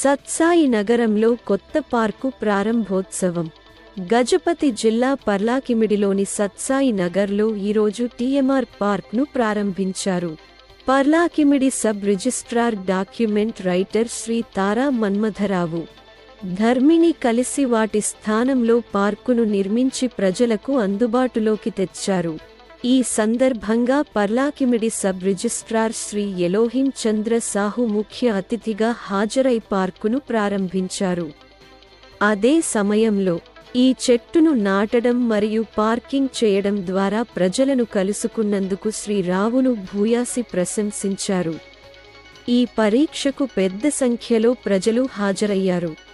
సత్సాయి నగరంలో కొత్త పార్కు ప్రారంభోత్సవం. గజపతి జిల్లా పర్లాకిమిడిలోని సత్సాయి నగర్లో ఈరోజు టీఎంఆర్ పార్క్ను ప్రారంభించారు. Parlakimidi sub registrar document writer Shri Tara Manmatharao ధర్మిని కలిసి వాటి స్థానంలో పార్కును నిర్మించి ప్రజలకు అందుబాటులోకి తెచ్చారు. ఈ సందర్భంగా పర్లాకిమిడి సబ్ రిజిస్ట్రార్ శ్రీ ఎలోహిం చంద్ర సాహు ముఖ్య అతిథిగా హాజరై పార్కును ప్రారంభించారు. అదే సమయంలో ఈ చెట్టును నాటడం మరియు పార్కింగ్ చేయడం ద్వారా ప్రజలను కలుసుకున్నందుకు శ్రీ రావును భూయాసి ప్రశంసించారు. ఈ పరీక్షకు పెద్ద సంఖ్యలో ప్రజలు హాజరయ్యారు.